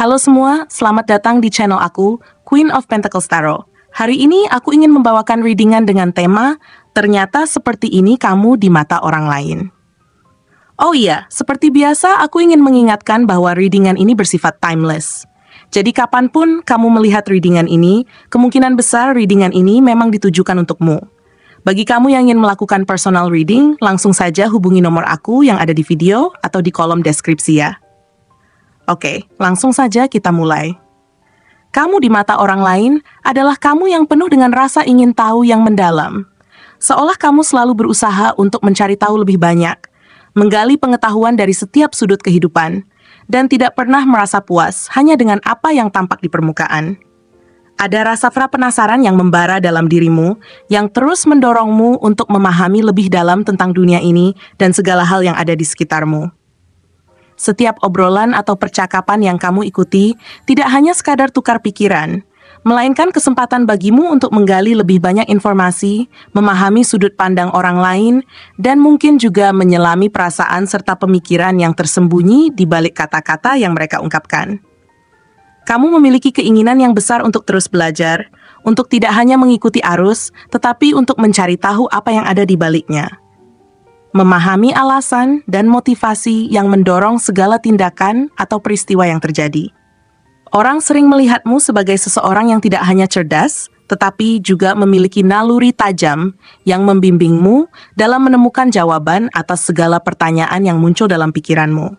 Halo semua, selamat datang di channel aku, Queen of Pentacles Tarot. Hari ini aku ingin membawakan readingan dengan tema, ternyata seperti ini kamu di mata orang lain. Oh iya, seperti biasa aku ingin mengingatkan bahwa readingan ini bersifat timeless. Jadi kapanpun kamu melihat readingan ini, kemungkinan besar readingan ini memang ditujukan untukmu. Bagi kamu yang ingin melakukan personal reading, langsung saja hubungi nomor aku yang ada di video atau di kolom deskripsi ya. Oke, langsung saja kita mulai. Kamu di mata orang lain adalah kamu yang penuh dengan rasa ingin tahu yang mendalam. Seolah kamu selalu berusaha untuk mencari tahu lebih banyak, menggali pengetahuan dari setiap sudut kehidupan, dan tidak pernah merasa puas hanya dengan apa yang tampak di permukaan. Ada rasa penasaran yang membara dalam dirimu, yang terus mendorongmu untuk memahami lebih dalam tentang dunia ini dan segala hal yang ada di sekitarmu. Setiap obrolan atau percakapan yang kamu ikuti tidak hanya sekadar tukar pikiran, melainkan kesempatan bagimu untuk menggali lebih banyak informasi, memahami sudut pandang orang lain, dan mungkin juga menyelami perasaan serta pemikiran yang tersembunyi di balik kata-kata yang mereka ungkapkan. Kamu memiliki keinginan yang besar untuk terus belajar, untuk tidak hanya mengikuti arus, tetapi untuk mencari tahu apa yang ada di baliknya. Memahami alasan dan motivasi yang mendorong segala tindakan atau peristiwa yang terjadi. Orang sering melihatmu sebagai seseorang yang tidak hanya cerdas, tetapi juga memiliki naluri tajam yang membimbingmu dalam menemukan jawaban atas segala pertanyaan yang muncul dalam pikiranmu.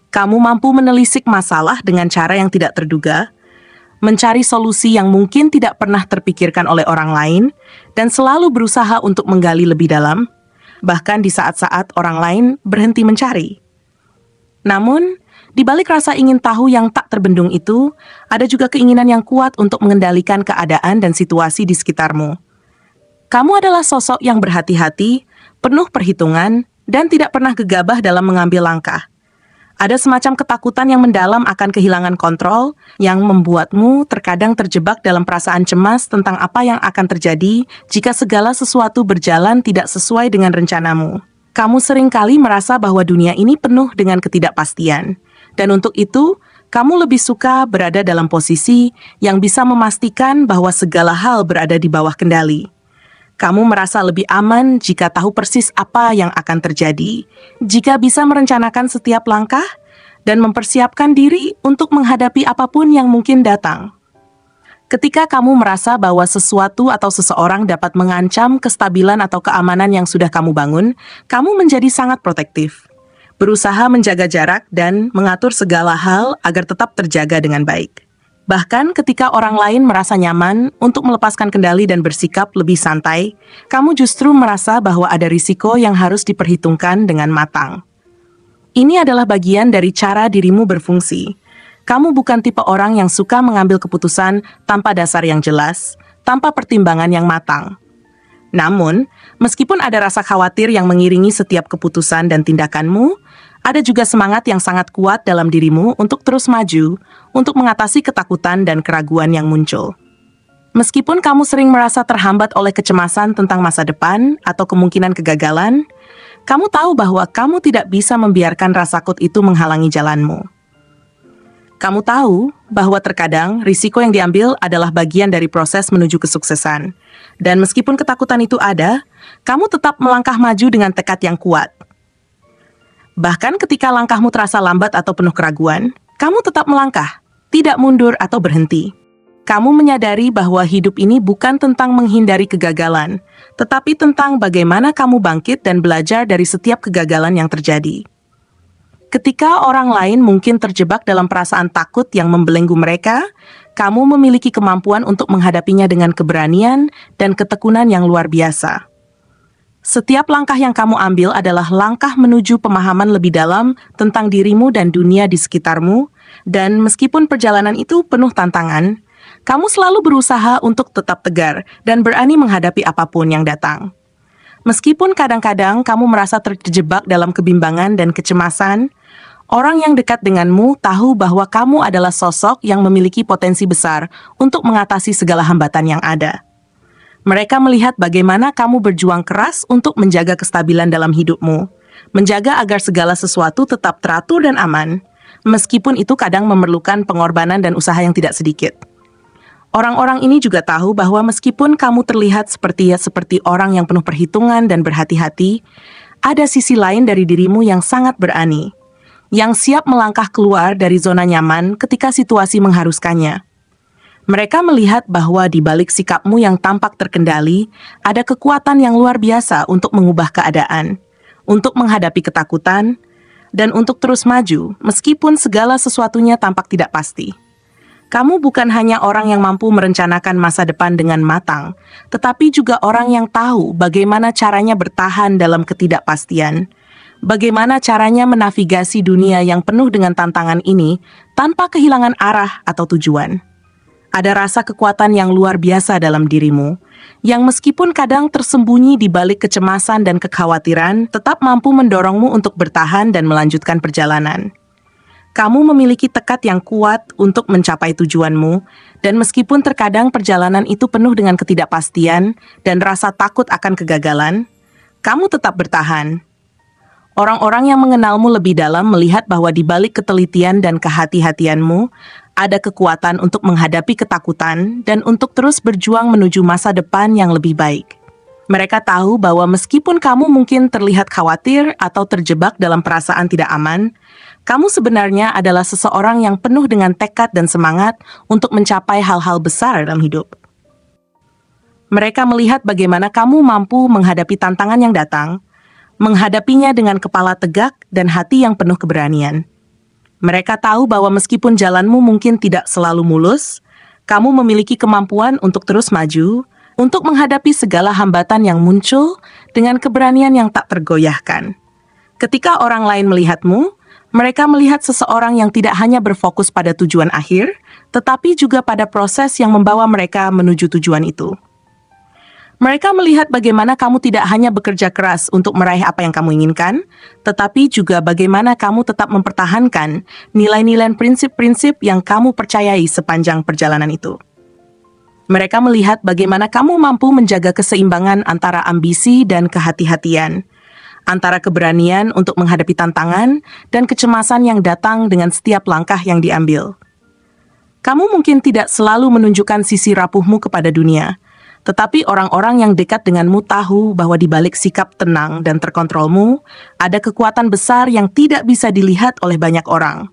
Kamu mampu menelisik masalah dengan cara yang tidak terduga, mencari solusi yang mungkin tidak pernah terpikirkan oleh orang lain, dan selalu berusaha untuk menggali lebih dalam, bahkan di saat-saat orang lain berhenti mencari. Namun, di balik rasa ingin tahu yang tak terbendung itu, ada juga keinginan yang kuat untuk mengendalikan keadaan dan situasi di sekitarmu. Kamu adalah sosok yang berhati-hati, penuh perhitungan, dan tidak pernah gegabah dalam mengambil langkah. Ada semacam ketakutan yang mendalam akan kehilangan kontrol yang membuatmu terkadang terjebak dalam perasaan cemas tentang apa yang akan terjadi jika segala sesuatu berjalan tidak sesuai dengan rencanamu. Kamu seringkali merasa bahwa dunia ini penuh dengan ketidakpastian, dan untuk itu, kamu lebih suka berada dalam posisi yang bisa memastikan bahwa segala hal berada di bawah kendali. Kamu merasa lebih aman jika tahu persis apa yang akan terjadi, jika bisa merencanakan setiap langkah, dan mempersiapkan diri untuk menghadapi apapun yang mungkin datang. Ketika kamu merasa bahwa sesuatu atau seseorang dapat mengancam kestabilan atau keamanan yang sudah kamu bangun, kamu menjadi sangat protektif, berusaha menjaga jarak dan mengatur segala hal agar tetap terjaga dengan baik. Bahkan ketika orang lain merasa nyaman untuk melepaskan kendali dan bersikap lebih santai, kamu justru merasa bahwa ada risiko yang harus diperhitungkan dengan matang. Ini adalah bagian dari cara dirimu berfungsi. Kamu bukan tipe orang yang suka mengambil keputusan tanpa dasar yang jelas, tanpa pertimbangan yang matang. Namun, meskipun ada rasa khawatir yang mengiringi setiap keputusan dan tindakanmu, ada juga semangat yang sangat kuat dalam dirimu untuk terus maju, untuk mengatasi ketakutan dan keraguan yang muncul. Meskipun kamu sering merasa terhambat oleh kecemasan tentang masa depan atau kemungkinan kegagalan, kamu tahu bahwa kamu tidak bisa membiarkan rasa takut itu menghalangi jalanmu. Kamu tahu bahwa terkadang risiko yang diambil adalah bagian dari proses menuju kesuksesan. Dan meskipun ketakutan itu ada, kamu tetap melangkah maju dengan tekad yang kuat. Bahkan ketika langkahmu terasa lambat atau penuh keraguan, kamu tetap melangkah, tidak mundur atau berhenti. Kamu menyadari bahwa hidup ini bukan tentang menghindari kegagalan, tetapi tentang bagaimana kamu bangkit dan belajar dari setiap kegagalan yang terjadi. Ketika orang lain mungkin terjebak dalam perasaan takut yang membelenggu mereka, kamu memiliki kemampuan untuk menghadapinya dengan keberanian dan ketekunan yang luar biasa. Setiap langkah yang kamu ambil adalah langkah menuju pemahaman lebih dalam tentang dirimu dan dunia di sekitarmu, dan meskipun perjalanan itu penuh tantangan, kamu selalu berusaha untuk tetap tegar dan berani menghadapi apapun yang datang. Meskipun kadang-kadang kamu merasa terjebak dalam kebimbangan dan kecemasan, orang yang dekat denganmu tahu bahwa kamu adalah sosok yang memiliki potensi besar untuk mengatasi segala hambatan yang ada. Mereka melihat bagaimana kamu berjuang keras untuk menjaga kestabilan dalam hidupmu, menjaga agar segala sesuatu tetap teratur dan aman, meskipun itu kadang memerlukan pengorbanan dan usaha yang tidak sedikit. Orang-orang ini juga tahu bahwa meskipun kamu terlihat seperti orang yang penuh perhitungan dan berhati-hati, ada sisi lain dari dirimu yang sangat berani, yang siap melangkah keluar dari zona nyaman ketika situasi mengharuskannya. Mereka melihat bahwa di balik sikapmu yang tampak terkendali, ada kekuatan yang luar biasa untuk mengubah keadaan, untuk menghadapi ketakutan, dan untuk terus maju meskipun segala sesuatunya tampak tidak pasti. Kamu bukan hanya orang yang mampu merencanakan masa depan dengan matang, tetapi juga orang yang tahu bagaimana caranya bertahan dalam ketidakpastian, bagaimana caranya menavigasi dunia yang penuh dengan tantangan ini tanpa kehilangan arah atau tujuan. Ada rasa kekuatan yang luar biasa dalam dirimu, yang meskipun kadang tersembunyi di balik kecemasan dan kekhawatiran, tetap mampu mendorongmu untuk bertahan dan melanjutkan perjalanan. Kamu memiliki tekad yang kuat untuk mencapai tujuanmu, dan meskipun terkadang perjalanan itu penuh dengan ketidakpastian dan rasa takut akan kegagalan, kamu tetap bertahan. Orang-orang yang mengenalmu lebih dalam melihat bahwa di balik ketelitian dan kehati-hatianmu, ada kekuatan untuk menghadapi ketakutan dan untuk terus berjuang menuju masa depan yang lebih baik. Mereka tahu bahwa meskipun kamu mungkin terlihat khawatir atau terjebak dalam perasaan tidak aman, kamu sebenarnya adalah seseorang yang penuh dengan tekad dan semangat untuk mencapai hal-hal besar dalam hidup. Mereka melihat bagaimana kamu mampu menghadapi tantangan yang datang, menghadapinya dengan kepala tegak dan hati yang penuh keberanian. Mereka tahu bahwa meskipun jalanmu mungkin tidak selalu mulus, kamu memiliki kemampuan untuk terus maju, untuk menghadapi segala hambatan yang muncul dengan keberanian yang tak tergoyahkan. Ketika orang lain melihatmu, mereka melihat seseorang yang tidak hanya berfokus pada tujuan akhir, tetapi juga pada proses yang membawa mereka menuju tujuan itu. Mereka melihat bagaimana kamu tidak hanya bekerja keras untuk meraih apa yang kamu inginkan, tetapi juga bagaimana kamu tetap mempertahankan nilai-nilai prinsip-prinsip yang kamu percayai sepanjang perjalanan itu. Mereka melihat bagaimana kamu mampu menjaga keseimbangan antara ambisi dan kehati-hatian, antara keberanian untuk menghadapi tantangan dan kecemasan yang datang dengan setiap langkah yang diambil. Kamu mungkin tidak selalu menunjukkan sisi rapuhmu kepada dunia, tetapi orang-orang yang dekat denganmu tahu bahwa di balik sikap tenang dan terkontrolmu, ada kekuatan besar yang tidak bisa dilihat oleh banyak orang.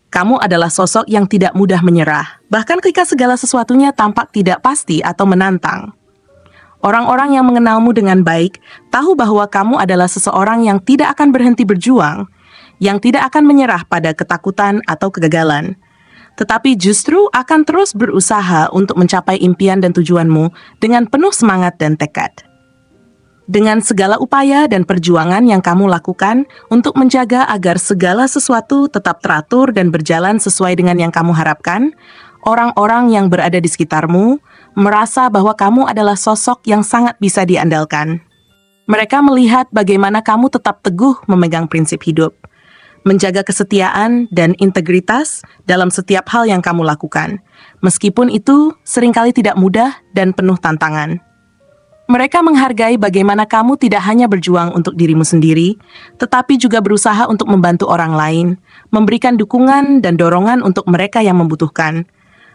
Kamu adalah sosok yang tidak mudah menyerah, bahkan ketika segala sesuatunya tampak tidak pasti atau menantang. Orang-orang yang mengenalmu dengan baik tahu bahwa kamu adalah seseorang yang tidak akan berhenti berjuang, yang tidak akan menyerah pada ketakutan atau kegagalan, tetapi justru akan terus berusaha untuk mencapai impian dan tujuanmu dengan penuh semangat dan tekad. Dengan segala upaya dan perjuangan yang kamu lakukan untuk menjaga agar segala sesuatu tetap teratur dan berjalan sesuai dengan yang kamu harapkan, orang-orang yang berada di sekitarmu merasa bahwa kamu adalah sosok yang sangat bisa diandalkan. Mereka melihat bagaimana kamu tetap teguh memegang prinsip hidup, menjaga kesetiaan dan integritas dalam setiap hal yang kamu lakukan, meskipun itu seringkali tidak mudah dan penuh tantangan. Mereka menghargai bagaimana kamu tidak hanya berjuang untuk dirimu sendiri, tetapi juga berusaha untuk membantu orang lain, memberikan dukungan dan dorongan untuk mereka yang membutuhkan.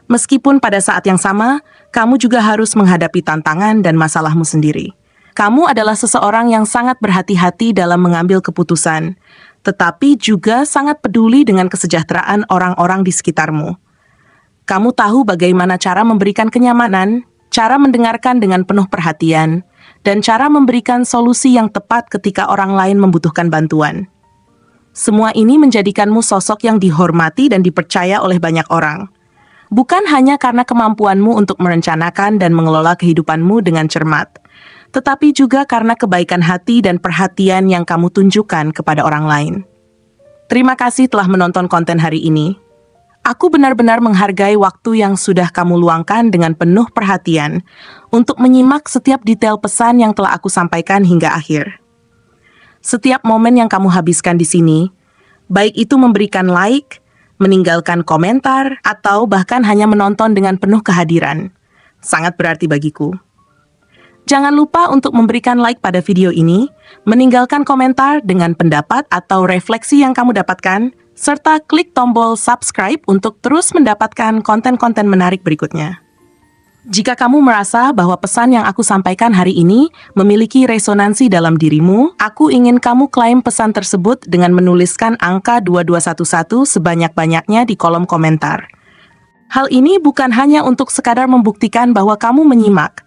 Meskipun pada saat yang sama, kamu juga harus menghadapi tantangan dan masalahmu sendiri. Kamu adalah seseorang yang sangat berhati-hati dalam mengambil keputusan, tetapi juga sangat peduli dengan kesejahteraan orang-orang di sekitarmu. Kamu tahu bagaimana cara memberikan kenyamanan, cara mendengarkan dengan penuh perhatian, dan cara memberikan solusi yang tepat ketika orang lain membutuhkan bantuan. Semua ini menjadikanmu sosok yang dihormati dan dipercaya oleh banyak orang. Bukan hanya karena kemampuanmu untuk merencanakan dan mengelola kehidupanmu dengan cermat, tetapi juga karena kebaikan hati dan perhatian yang kamu tunjukkan kepada orang lain. Terima kasih telah menonton konten hari ini. Aku benar-benar menghargai waktu yang sudah kamu luangkan dengan penuh perhatian untuk menyimak setiap detail pesan yang telah aku sampaikan hingga akhir. Setiap momen yang kamu habiskan di sini, baik itu memberikan like, meninggalkan komentar, atau bahkan hanya menonton dengan penuh kehadiran, sangat berarti bagiku. Jangan lupa untuk memberikan like pada video ini, meninggalkan komentar dengan pendapat atau refleksi yang kamu dapatkan, serta klik tombol subscribe untuk terus mendapatkan konten-konten menarik berikutnya. Jika kamu merasa bahwa pesan yang aku sampaikan hari ini memiliki resonansi dalam dirimu, aku ingin kamu klaim pesan tersebut dengan menuliskan angka 2211 sebanyak-banyaknya di kolom komentar. Hal ini bukan hanya untuk sekadar membuktikan bahwa kamu menyimak,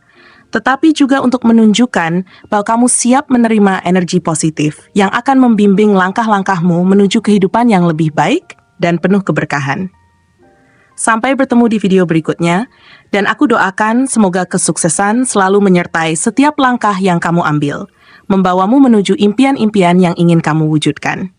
tetapi juga untuk menunjukkan bahwa kamu siap menerima energi positif yang akan membimbing langkah-langkahmu menuju kehidupan yang lebih baik dan penuh keberkahan. Sampai bertemu di video berikutnya, dan aku doakan semoga kesuksesan selalu menyertai setiap langkah yang kamu ambil, membawamu menuju impian-impian yang ingin kamu wujudkan.